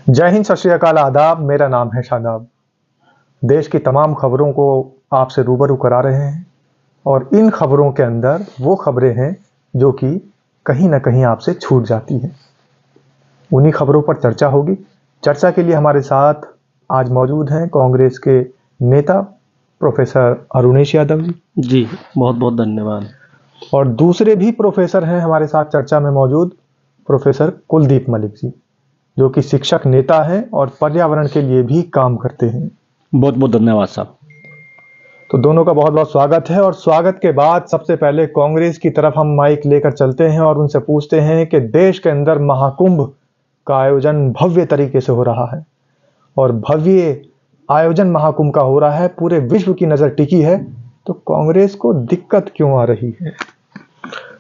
जय हिंद, सत श्री अकाल, आदाब। मेरा नाम है शादाब। देश की तमाम खबरों को आपसे रूबरू करा रहे हैं और इन खबरों के अंदर वो खबरें हैं जो कि कहीं ना कहीं आपसे छूट जाती हैं। उन्हीं खबरों पर चर्चा होगी। चर्चा के लिए हमारे साथ आज मौजूद हैं कांग्रेस के नेता प्रोफेसर अरुणेश यादव जी। जी, बहुत बहुत धन्यवाद। और दूसरे भी प्रोफेसर हैं हमारे साथ चर्चा में मौजूद, प्रोफेसर कुलदीप मलिक जी, जो कि शिक्षक नेता हैं और पर्यावरण के लिए भी काम करते हैं। बहुत बहुत धन्यवाद साहब। तो दोनों का बहुत बहुत स्वागत है। और स्वागत के बाद सबसे पहले कांग्रेस की तरफ हम माइक लेकर चलते हैं और उनसे पूछते हैं कि देश के अंदर महाकुंभ का आयोजन भव्य तरीके से हो रहा है और भव्य आयोजन महाकुंभ का हो रहा है, पूरे विश्व की नजर टिकी है, तो कांग्रेस को दिक्कत क्यों आ रही है?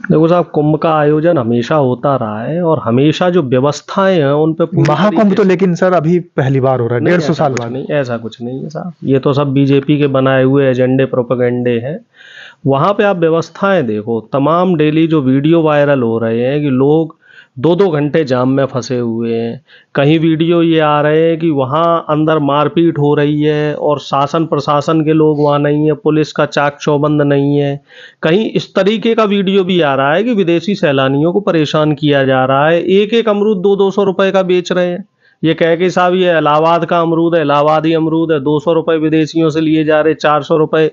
देखो साहब, कुंभ का आयोजन हमेशा होता रहा है और हमेशा जो व्यवस्थाएं हैं उन पे महाकुंभ तो लेकिन सर अभी पहली बार हो रहा है, 150 साल बाद। नहीं, ऐसा कुछ नहीं है साहब। ये तो सब बीजेपी के बनाए हुए एजेंडे, प्रोपेगेंडे हैं। वहां पे आप व्यवस्थाएं देखो, तमाम डेली जो वीडियो वायरल हो रहे हैं कि लोग 2-2 घंटे जाम में फंसे हुए हैं। कहीं वीडियो ये आ रहे हैं कि वहाँ अंदर मारपीट हो रही है और शासन प्रशासन के लोग वहाँ नहीं है, पुलिस का चाक चौबंद नहीं है। कहीं इस तरीके का वीडियो भी आ रहा है कि विदेशी सैलानियों को परेशान किया जा रहा है। एक एक अमरूद 200-200 रुपए का बेच रहे हैं। ये कह के साहब ये इलाहाबाद का अमरूद है, इलाहाबादी अमरूद है, 200 रुपए विदेशियों से लिए जा रहे, 400 रुपए।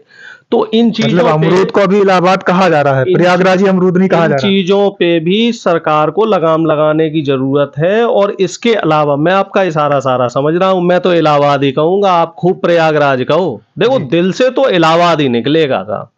तो इन चीजों मतलब अमरूद को अभी इलाहाबाद कहा जा रहा है, प्रयागराजी अमरूद नहीं कहा जा रहा। चीजों पे भी सरकार को लगाम लगाने की जरूरत है। और इसके अलावा मैं आपका इशारा सारा समझ रहा हूं, मैं तो इलाहाबाद ही कहूंगा, आप खूब प्रयागराज कहो। देखो दिल से तो इलाहाबाद ही निकलेगा का।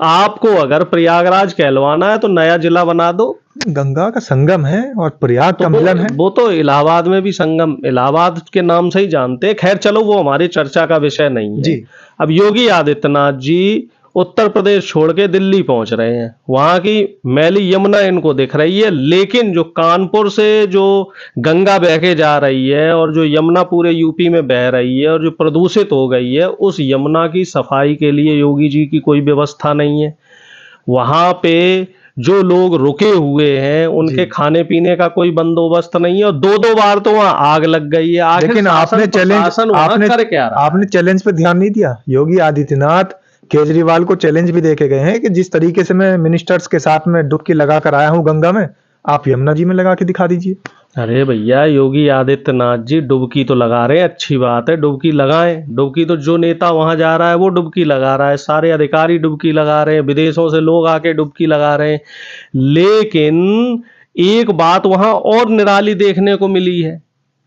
आपको अगर प्रयागराज कहलवाना है तो नया जिला बना दो। गंगा का संगम है और प्रयाग का मिलन है। वो तो इलाहाबाद में भी संगम, इलाहाबाद के नाम से ही जानते हैं। खैर चलो, वो हमारी चर्चा का विषय नहीं है जी। अब योगी आदित्यनाथ जी उत्तर प्रदेश छोड़ के दिल्ली पहुंच रहे हैं। वहां की मैली यमुना इनको दिख रही है, लेकिन जो कानपुर से जो गंगा बह के जा रही है और जो यमुना पूरे यूपी में बह रही है और जो प्रदूषित हो गई है, उस यमुना की सफाई के लिए योगी जी की कोई व्यवस्था नहीं है। वहां पे जो लोग रुके हुए हैं उनके खाने पीने का कोई बंदोबस्त नहीं है और 2-2 बार तो वहां आग लग गई है। लेकिन आपने चैलेंज पे ध्यान नहीं दिया। योगी आदित्यनाथ केजरीवाल को चैलेंज भी देके गए हैं कि जिस तरीके से मैं मिनिस्टर्स के साथ में डुबकी लगा कर आया हूं गंगा में, आप यमुना जी में लगा के दिखा दीजिए। अरे भैया, योगी आदित्यनाथ जी डुबकी तो लगा रहे हैं, अच्छी बात है, डुबकी लगाएं। डुबकी तो जो नेता वहां जा रहा है वो डुबकी लगा रहा है, सारे अधिकारी डुबकी लगा रहे हैं, विदेशों से लोग आके डुबकी लगा रहे हैं। लेकिन एक बात वहां और निराली देखने को मिली है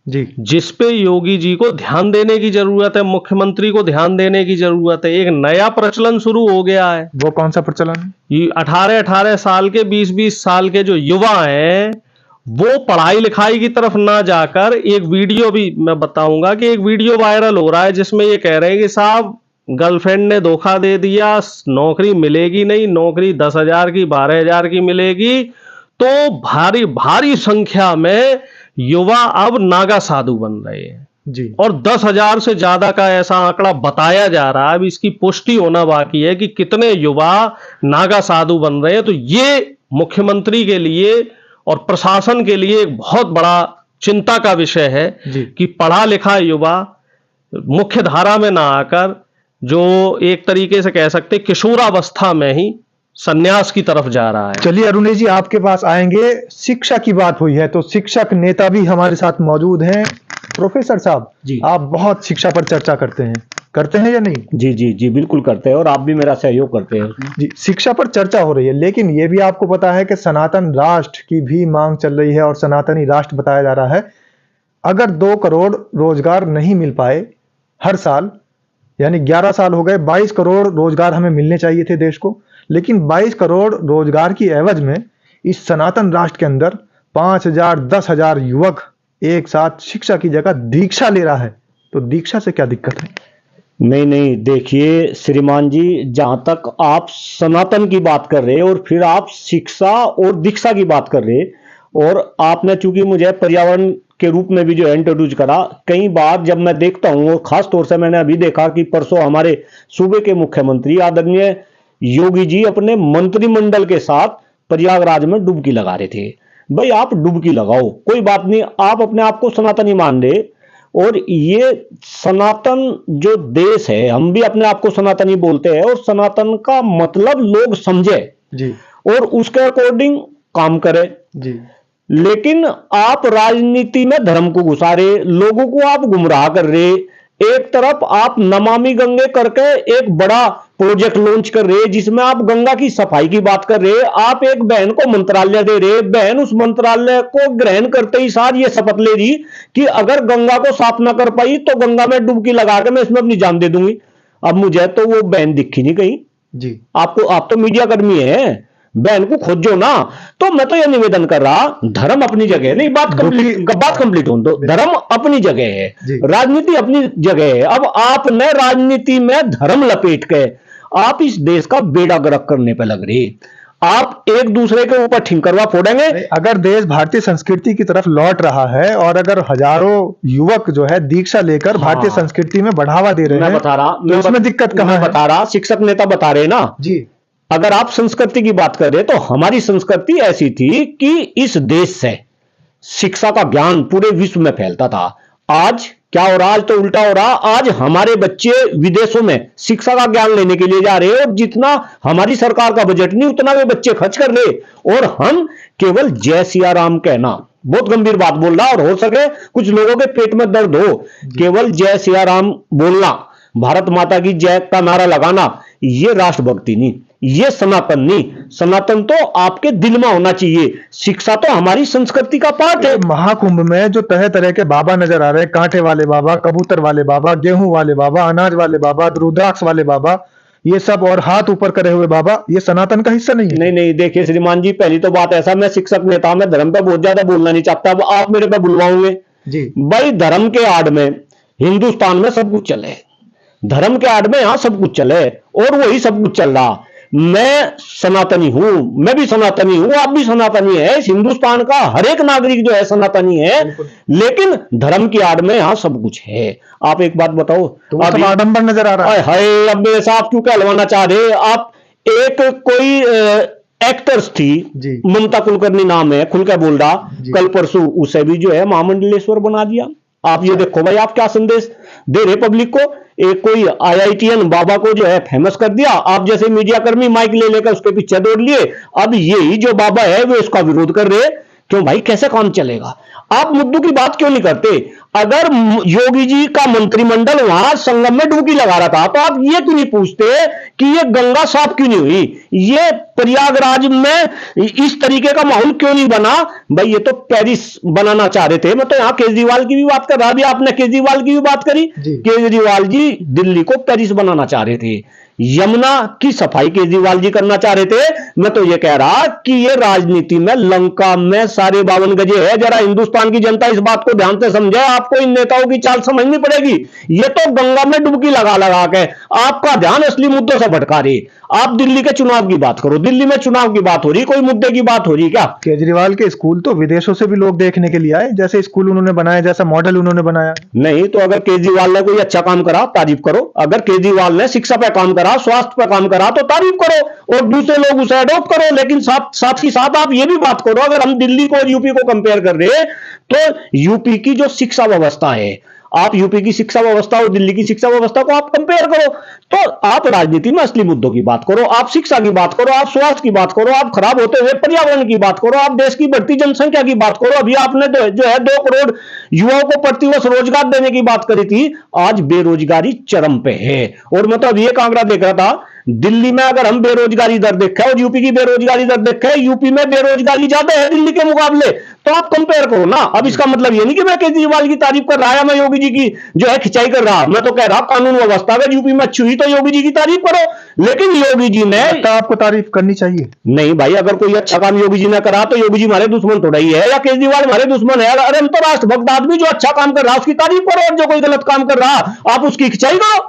जी, जिस पे योगी जी को ध्यान देने की जरूरत है, मुख्यमंत्री को ध्यान देने की जरूरत है। एक नया प्रचलन शुरू हो गया है। वो कौन सा प्रचलन है? ये 18-18 साल के, 20-20 साल के जो युवा हैं, वो पढ़ाई लिखाई की तरफ ना जाकर, एक वीडियो भी मैं बताऊंगा कि एक वीडियो वायरल हो रहा है जिसमें ये कह रहे हैं कि साहब गर्लफ्रेंड ने धोखा दे दिया, नौकरी मिलेगी नहीं, नौकरी 10,000 की 12,000 की मिलेगी। तो भारी भारी संख्या में युवा अब नागा साधु बन रहे हैं जी। और 10,000 से ज्यादा का ऐसा आंकड़ा बताया जा रहा है। अब इसकी पुष्टि होना बाकी है कि कितने युवा नागा साधु बन रहे हैं। तो ये मुख्यमंत्री के लिए और प्रशासन के लिए एक बहुत बड़ा चिंता का विषय है कि पढ़ा लिखा युवा मुख्य धारा में ना आकर, जो एक तरीके से कह सकते किशोरावस्था में ही संन्यास की तरफ जा रहा है। चलिए अरुणेश जी, आपके पास आएंगे। शिक्षा की बात हुई है तो शिक्षक नेता भी हमारे साथ मौजूद हैं। प्रोफेसर साहब जी, आप बहुत शिक्षा पर चर्चा करते हैं या नहीं? जी जी जी, बिल्कुल करते हैं और आप भी मेरा सहयोग करते हैं जी। शिक्षा पर चर्चा हो रही है, लेकिन ये भी आपको पता है कि सनातन राष्ट्र की भी मांग चल रही है और सनातनी राष्ट्र बताया जा रहा है। अगर 2 करोड़ रोजगार नहीं मिल पाए हर साल, यानी 11 साल हो गए, 22 करोड़ रोजगार हमें मिलने चाहिए थे देश को, लेकिन 22 करोड़ रोजगार की एवज में इस सनातन राष्ट्र के अंदर 5,000 10,000 युवक एक साथ शिक्षा की जगह दीक्षा ले रहा है। तो दीक्षा से क्या दिक्कत है? नहीं, देखिए श्रीमान जी, जहां तक आप सनातन की बात कर रहे हैं और फिर आप शिक्षा और दीक्षा की बात कर रहे हैं, और आपने चूंकि मुझे पर्यावरण के रूप में भी जो इंट्रोड्यूस करा, कई बार जब मैं देखता हूं और खास तौर से मैंने अभी देखा कि परसों हमारे सूबे के मुख्यमंत्री आदरणीय योगी जी अपने मंत्रिमंडल के साथ प्रयागराज में डुबकी लगा रहे थे। भाई आप डुबकी लगाओ, कोई बात नहीं, आप अपने आप को सनातनी मान रहे, और ये सनातन जो देश है, हम भी अपने आप को सनातनी बोलते हैं, और सनातन का मतलब लोग समझे जी और उसके अकॉर्डिंग काम करे। जी लेकिन आप राजनीति में धर्म को घुसा रहे, लोगों को आप गुमराह कर रहे। एक तरफ आप नमामि गंगे करके एक बड़ा प्रोजेक्ट लॉन्च कर रहे, जिसमें आप गंगा की सफाई की बात कर रहे। आप एक बहन को मंत्रालय दे रहे, बहन उस मंत्रालय को ग्रहण करते ही साथ ये शपथ ले रही कि अगर गंगा को साफ ना कर पाई तो गंगा में डुबकी लगा के मैं इसमें अपनी जान दे दूंगी। अब मुझे तो वो बहन दिखी नहीं कहीं। जी आपको, आप तो मीडिया कर्मी है, बहन को खोजो ना। तो मैं तो यह निवेदन कर रहा, धर्म अपनी जगह है, नहीं बात कंप्लीट हो, तो धर्म अपनी जगह है, राजनीति अपनी जगह है। अब आपने राजनीति में धर्म लपेट के आप इस देश का बेड़ा गर्क करने पे लग रही। आप एक दूसरे के ऊपर ठिंकरवा फोड़ेंगे। अगर देश भारतीय संस्कृति की तरफ लौट रहा है और अगर हजारों युवक जो है दीक्षा लेकर भारतीय संस्कृति में बढ़ावा दे रहे हैं, मैं बता रहा, तो इसमें दिक्कत कहां है? बता रहा, शिक्षक नेता बता रहे ना जी। अगर आप संस्कृति की बात करें तो हमारी संस्कृति ऐसी थी कि इस देश से शिक्षा का ज्ञान पूरे विश्व में फैलता था। आज क्या हो रहा, आज तो उल्टा हो रहा। आज हमारे बच्चे विदेशों में शिक्षा का ज्ञान लेने के लिए जा रहे हैं, और जितना हमारी सरकार का बजट नहीं उतना वे बच्चे खर्च कर रहे, और हम केवल जय सिया राम कहना, बहुत गंभीर बात बोल रहा, और हो सके कुछ लोगों के पेट में दर्द हो, केवल जय सिया राम बोलना, भारत माता की जय का नारा लगाना, ये राष्ट्रभक्ति नहीं, ये सनातन नहीं। सनातन तो आपके दिल में होना चाहिए। शिक्षा तो हमारी संस्कृति का पार्ट है। महाकुंभ में जो तरह तरह के बाबा नजर आ रहे हैं, कांटे वाले बाबा, कबूतर वाले बाबा, गेहूं वाले बाबा, अनाज वाले बाबा, रुद्राक्ष वाले बाबा, ये सब, और हाथ ऊपर करे हुए बाबा, ये सनातन का हिस्सा नहीं है। नहीं नहीं, देखिए श्रीमान जी, पहली तो बात ऐसा, मैं शिक्षक नेता, मैं धर्म पे बहुत ज्यादा बोलना नहीं चाहता। अब आप मेरे पे बुलवाओगे जी। भाई, धर्म के आड़ में हिंदुस्तान में सब कुछ चले, धर्म के आड़ में यहां सब कुछ चले, और वही सब कुछ चल रहा। मैं सनातनी हूं, मैं भी सनातनी हूं, आप भी सनातनी है, इस हिंदुस्तान का हर एक नागरिक जो है सनातनी है, लेकिन धर्म की आड़ में यहां सब कुछ है। आप एक बात बताओ, तो वो सब आडंबर नजर आ रहा है। हाय, अब मेरे साथ क्यों कहलवाना चाह रहे आप? एक कोई एक्टर्स थी, ममता कुलकर्णी नाम है, खुल के बोल रहा, कल परसों उसे भी जो है महामंडलेश्वर बना दिया। आप ये देखो भाई, आप क्या संदेश दे रहे पब्लिक को। एक कोई IITN बाबा को जो है फेमस कर दिया, आप जैसे मीडिया कर्मी माइक ले लेकर उसके पीछे दौड़ लिए। अब यही जो बाबा है वो इसका विरोध कर रहे। क्यों भाई, कैसे काम चलेगा? आप मुद्दों की बात क्यों नहीं करते? अगर योगी जी का मंत्रिमंडल वहां संगम में डुबकी लगा रहा था, तो आप ये क्यों नहीं पूछते कि ये गंगा साफ क्यों नहीं हुई, ये प्रयागराज में इस तरीके का माहौल क्यों नहीं बना? भाई ये तो पेरिस बनाना चाह रहे थे। मैं तो यहां केजरीवाल की भी बात कर रहा, अभी आपने केजरीवाल की भी बात करी। केजरीवाल जी दिल्ली को पेरिस बनाना चाह रहे थे, यमुना की सफाई केजरीवाल जी करना चाह रहे थे। मैं तो ये कह रहा कि ये राजनीति में लंका में सारे 52 गजे है। जरा हिंदुस्तान की जनता इस बात को ध्यान से समझे, आपको इन नेताओं की चाल समझनी पड़ेगी। ये तो गंगा में डुबकी लगा लगा के आपका ध्यान असली मुद्दों से भटका रही। आप दिल्ली के चुनाव की बात करो, दिल्ली में चुनाव की बात हो रही, कोई मुद्दे की बात हो रही क्या? केजरीवाल के स्कूल तो विदेशों से भी लोग देखने के लिए आए, जैसे स्कूल उन्होंने बनाया, जैसा मॉडल उन्होंने बनाया। नहीं तो अगर केजरीवाल ने कोई अच्छा काम करा तारीफ करो, अगर केजरीवाल ने शिक्षा पे काम करा, स्वास्थ्य पे काम करा तो तारीफ करो, और दूसरे लोग उसे अडॉप्ट करो। लेकिन साथ ही साथ आप ये भी बात करो, अगर हम दिल्ली को और यूपी को कंपेयर कर रहे हैं, तो यूपी की जो शिक्षा व्यवस्था है, आप यूपी की शिक्षा व्यवस्था और दिल्ली की शिक्षा व्यवस्था को आप कंपेयर करो। तो आप राजनीति में असली मुद्दों की बात करो, आप शिक्षा की बात करो, आप स्वास्थ्य की बात करो, आप खराब होते हुए पर्यावरण की बात करो, आप देश की बढ़ती जनसंख्या की बात करो। अभी आपने जो है 2 करोड़ युवाओं को प्रतिवर्ष रोजगार देने की बात करी थी, आज बेरोजगारी चरम पे है। और मैं तो अभी एक आंकड़ा देख रहा था, दिल्ली में अगर हम बेरोजगारी दर देखें और यूपी की बेरोजगारी दर देखें, यूपी में बेरोजगारी ज्यादा है दिल्ली के मुकाबले। तो आप कंपेयर करो ना। अब इसका मतलब ये नहीं कि मैं केजरीवाल की तारीफ कर रहा है, मैं योगी जी की जो है खिंचाई कर रहा। मैं तो कह रहा कानून व्यवस्था अगर यूपी में अच्छी हुई तो योगी जी की तारीफ करो। लेकिन योगी जी ने, तो आपको तारीफ करनी चाहिए। नहीं भाई, अगर कोई अच्छा काम योगी जी ने करा तो योगी जी हमारे दुश्मन थोड़ा ही है, या केजरीवाल हमारे दुश्मन है। अरे हम तो राष्ट्रभक्त आदमी, जो अच्छा काम कर रहा है उसकी तारीफ करो, और जो कोई गलत काम कर रहा आप उसकी खिंचाई करो।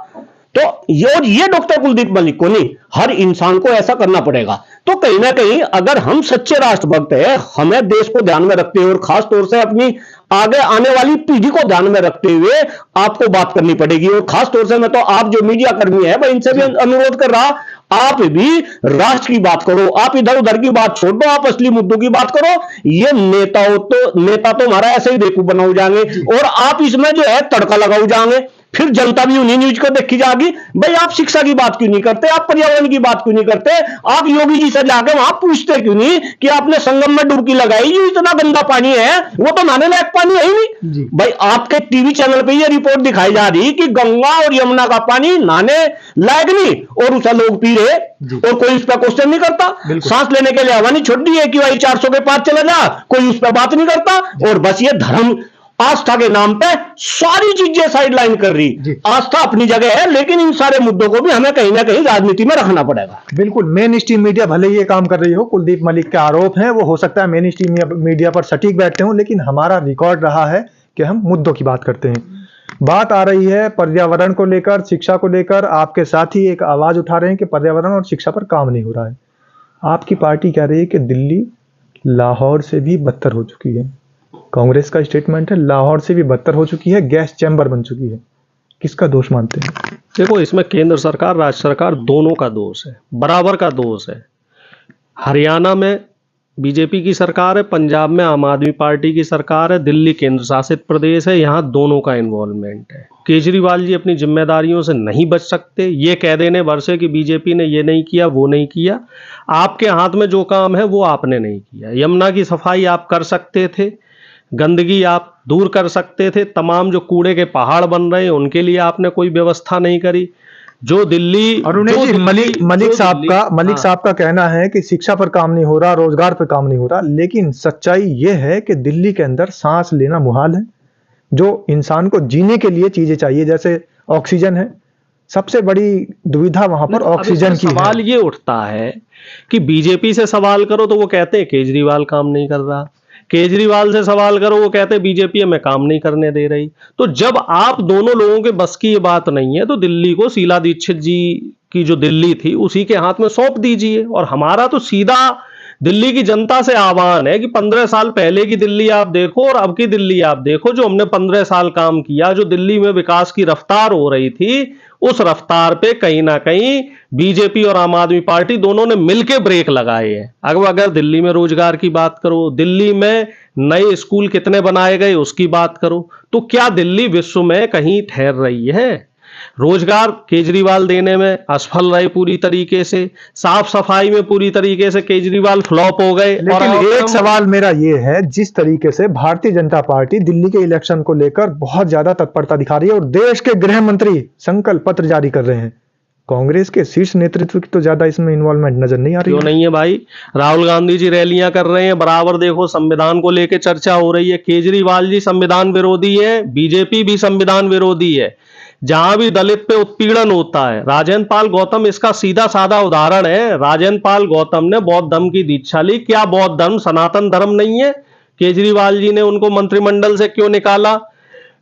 तो ये डॉक्टर कुलदीप मलिक को नहीं, हर इंसान को ऐसा करना पड़ेगा। तो कहीं ना कहीं अगर हम सच्चे राष्ट्रभक्त हैं, हमें देश को ध्यान में रखते हुए और खास तौर से अपनी आगे आने वाली पीढ़ी को ध्यान में रखते हुए आपको बात करनी पड़ेगी। और खास तौर से मैं तो आप जो मीडिया कर्मी है मैं इनसे भी अनुरोध कर रहा, आप भी राष्ट्र की बात करो, आप इधर उधर की बात छोड़ दो, आप असली मुद्दों की बात करो। ये नेता तो हमारा ऐसे ही बेवकूफ बनाओ जाएंगे और आप इसमें जो है तड़का लगाओ जाएंगे, फिर जनता भी उन्हीं न्यूज को देखी जाएगी। भाई आप शिक्षा की बात क्यों नहीं करते, आप पर्यावरण की बात क्यों नहीं करते, आप योगी जी से जाके वहां पूछते क्यों नहीं कि आपने संगम में डुबकी लगाई, जो इतना गंदा पानी है वो तो नहाने लायक पानी है ही नहीं। भाई आपके टीवी चैनल पे ये रिपोर्ट दिखाई जा रही कि गंगा और यमुना का पानी नहाने लायक नहीं और उसे लोग पी रहे और कोई उस पर क्वेश्चन नहीं करता। सांस लेने के लिए हवा नहीं छोड़ दी है कि भाई 400 के पार चला जा, कोई उस पर बात नहीं करता। और बस ये धर्म आस्था के नाम पे सारी चीजें साइडलाइन कर रही। आस्था अपनी जगह है, लेकिन इन सारे मुद्दों को भी हमें कहीं ना कहीं राजनीति में रखना पड़ेगा। बिल्कुल, मेन स्ट्रीम मीडिया भले ही ये काम कर रही हो, कुलदीप मलिक के आरोप हैं, वो हो सकता है मेन स्ट्रीम मीडिया पर सटीक बैठते हो, लेकिन हमारा रिकॉर्ड रहा है कि हम मुद्दों की बात करते हैं। बात आ रही है पर्यावरण को लेकर, शिक्षा को लेकर, आपके साथी एक आवाज उठा रहे हैं कि पर्यावरण और शिक्षा पर काम नहीं हो रहा है। आपकी पार्टी कह रही है कि दिल्ली लाहौर से भी बदतर हो चुकी है। कांग्रेस का स्टेटमेंट है लाहौर से भी बदतर हो चुकी है, गैस चैम्बर बन चुकी है। किसका दोष मानते हैं? देखो, इसमें केंद्र सरकार राज्य सरकार दोनों का दोष है, बराबर का दोष है। हरियाणा में बीजेपी की सरकार है, पंजाब में आम आदमी पार्टी की सरकार है, दिल्ली केंद्र शासित प्रदेश है, यहाँ दोनों का इन्वॉल्वमेंट है। केजरीवाल जी अपनी जिम्मेदारियों से नहीं बच सकते। ये कह देने भर कि बीजेपी ने ये नहीं किया वो नहीं किया, आपके हाथ में जो काम है वो आपने नहीं किया। यमुना की सफाई आप कर सकते थे, गंदगी आप दूर कर सकते थे, तमाम जो कूड़े के पहाड़ बन रहे हैं उनके लिए आपने कोई व्यवस्था नहीं करी। जो दिल्ली अरुण जी, मलिक साहब का कहना है कि शिक्षा पर काम नहीं हो रहा, रोजगार पर काम नहीं हो रहा, लेकिन सच्चाई ये है कि दिल्ली के अंदर सांस लेना मुहाल है। जो इंसान को जीने के लिए चीजें चाहिए, जैसे ऑक्सीजन है, सबसे बड़ी दुविधा वहां पर ऑक्सीजन की है। सवाल ये उठता है कि बीजेपी से सवाल करो तो वो कहते हैं केजरीवाल काम नहीं कर रहा, केजरीवाल से सवाल करो वो कहते हैं बीजेपी हमें काम नहीं करने दे रही। तो जब आप दोनों लोगों के बस की ये बात नहीं है तो दिल्ली को शीला दीक्षित जी की जो दिल्ली थी उसी के हाथ में सौंप दीजिए। और हमारा तो सीधा दिल्ली की जनता से आह्वान है कि 15 साल पहले की दिल्ली आप देखो और अब की दिल्ली आप देखो। जो हमने 15 साल काम किया, जो दिल्ली में विकास की रफ्तार हो रही थी, उस रफ्तार पे कहीं ना कहीं बीजेपी और आम आदमी पार्टी दोनों ने मिलकर ब्रेक लगाए हैं। अगर दिल्ली में रोजगार की बात करो, दिल्ली में नए स्कूल कितने बनाए गए उसकी बात करो, तो क्या दिल्ली विश्व में कहीं ठहर रही है? रोजगार केजरीवाल देने में असफल रहे पूरी तरीके से, साफ सफाई में पूरी तरीके से केजरीवाल फ्लॉप हो गए। लेकिन एक सवाल मेरा ये है, जिस तरीके से भारतीय जनता पार्टी दिल्ली के इलेक्शन को लेकर बहुत ज्यादा तत्परता दिखा रही है और देश के गृह मंत्री संकल्प पत्र जारी कर रहे हैं, कांग्रेस के शीर्ष नेतृत्व की तो ज्यादा इसमें इन्वॉल्वमेंट नजर नहीं आ रही। क्यों नहीं है भाई? राहुल गांधी जी रैलियां कर रहे हैं, बराबर देखो संविधान को लेकर चर्चा हो रही है। केजरीवाल जी संविधान विरोधी है, बीजेपी भी संविधान विरोधी है। जहां भी दलित पे उत्पीड़न होता है, राजेंद्र पाल गौतम इसका सीधा साधा उदाहरण है। राजेंद्र पाल गौतम ने बौद्ध धर्म की दीक्षा ली, क्या बौद्ध धर्म सनातन धर्म नहीं है? केजरीवाल जी ने उनको मंत्रिमंडल से क्यों निकाला?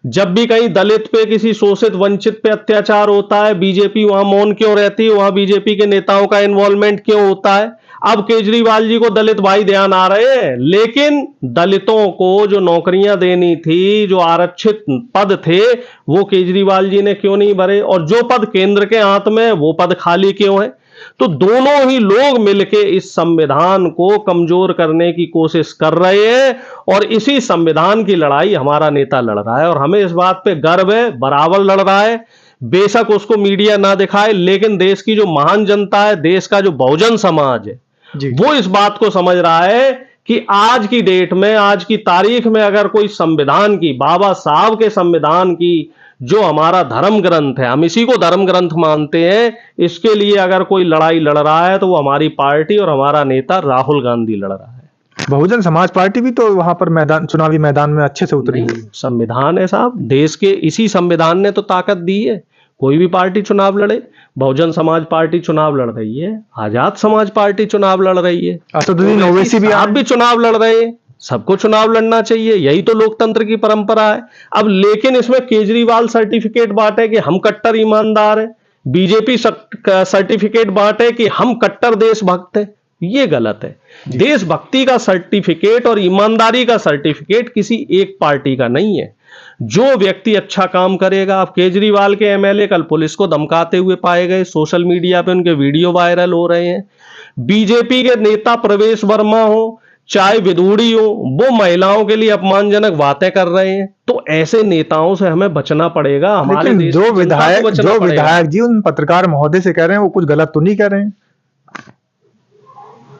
जब भी कहीं दलित पे, किसी शोषित वंचित पे अत्याचार होता है, बीजेपी वहां मौन क्यों रहती है? वहां बीजेपी के नेताओं का इन्वॉल्वमेंट क्यों होता है? अब केजरीवाल जी को दलित भाई ध्यान आ रहे हैं, लेकिन दलितों को जो नौकरियां देनी थी, जो आरक्षित पद थे, वो केजरीवाल जी ने क्यों नहीं भरे? और जो पद केंद्र के हाथ में, वो पद खाली क्यों है? तो दोनों ही लोग मिलके इस संविधान को कमजोर करने की कोशिश कर रहे हैं और इसी संविधान की लड़ाई हमारा नेता लड़ रहा है और हमें इस बात पे गर्व है, बराबर लड़ रहा है। बेशक उसको मीडिया ना दिखाए, लेकिन देश की जो महान जनता है, देश का जो बहुजन समाज है, वो इस बात को समझ रहा है कि आज की डेट में, आज की तारीख में अगर कोई संविधान की, बाबा साहब के संविधान की, जो हमारा धर्म ग्रंथ है, हम इसी को धर्म ग्रंथ मानते हैं, इसके लिए अगर कोई लड़ाई लड़ रहा है तो वो हमारी पार्टी और हमारा नेता राहुल गांधी लड़ रहा है। बहुजन समाज पार्टी भी तो वहां पर चुनावी मैदान में अच्छे से उतरी है। संविधान है साहब, देश के इसी संविधान ने तो ताकत दी है। कोई भी पार्टी चुनाव लड़े, बहुजन समाज पार्टी चुनाव लड़ रही है, आजाद समाज पार्टी चुनाव लड़ रही है, असदुद्दीन ओवैसी भी आप भी चुनाव लड़ रहे हैं। सबको चुनाव लड़ना चाहिए, यही तो लोकतंत्र की परंपरा है। अब लेकिन इसमें केजरीवाल सर्टिफिकेट बांटे कि हम कट्टर ईमानदार हैं, बीजेपी सर्टिफिकेट बांटे कि हम कट्टर देशभक्त हैं। ये गलत है। देशभक्ति का सर्टिफिकेट और ईमानदारी का सर्टिफिकेट किसी एक पार्टी का नहीं है। जो व्यक्ति अच्छा काम करेगा, आप केजरीवाल के एमएलए कल पुलिस को धमकाते हुए पाए गए, सोशल मीडिया पे उनके वीडियो वायरल हो रहे हैं। बीजेपी के नेता प्रवेश वर्मा हो चाहे विदुड़ी हो, वो महिलाओं के लिए अपमानजनक बातें कर रहे हैं। तो ऐसे नेताओं से हमें बचना पड़ेगा। हमारे लेकिन देश जो की जनता को विधायक बचना पड़ेगा। जी उन पत्रकार महोदय से कह रहे हैं वो कुछ गलत तो नहीं कह रहे हैं?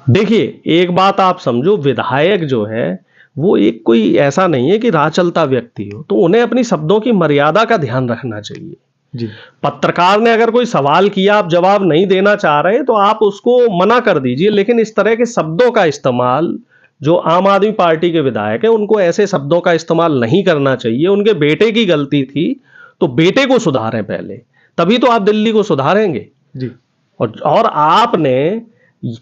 देखिए, एक बात आप समझो, विधायक जो है वो एक कोई ऐसा नहीं है कि राह चलता व्यक्ति हो, तो उन्हें अपनी शब्दों की मर्यादा का ध्यान रखना चाहिए। जी। पत्रकार ने अगर कोई सवाल किया, आप जवाब नहीं देना चाह रहे तो आप उसको मना कर दीजिए, लेकिन इस तरह के शब्दों का इस्तेमाल, जो आम आदमी पार्टी के विधायक हैं उनको ऐसे शब्दों का इस्तेमाल नहीं करना चाहिए। उनके बेटे की गलती थी तो बेटे को सुधारें पहले, तभी तो आप दिल्ली को सुधारेंगे। जी। और आपने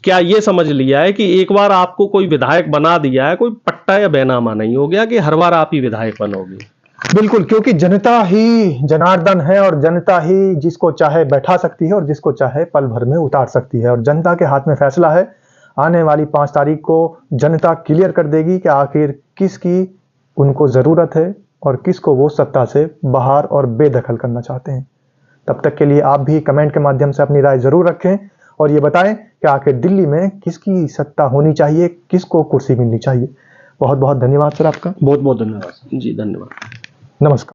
क्या ये समझ लिया है कि एक बार आपको कोई विधायक बना दिया है, कोई पट्टा या बैनामा नहीं हो गया कि हर बार आप ही विधायक बनोगे? बिल्कुल, क्योंकि जनता ही जनार्दन है और जनता ही जिसको चाहे बैठा सकती है और जिसको चाहे पल भर में उतार सकती है, और जनता के हाथ में फैसला है। आने वाली 5 तारीख को जनता क्लियर कर देगी कि आखिर किसकी उनको जरूरत है और किसको वो सत्ता से बाहर और बेदखल करना चाहते हैं। तब तक के लिए आप भी कमेंट के माध्यम से अपनी राय जरूर रखें और ये बताएं कि आखिर दिल्ली में किसकी सत्ता होनी चाहिए, किसको कुर्सी मिलनी चाहिए। बहुत बहुत धन्यवाद सर आपका। बहुत बहुत धन्यवाद। जी धन्यवाद। नमस्कार।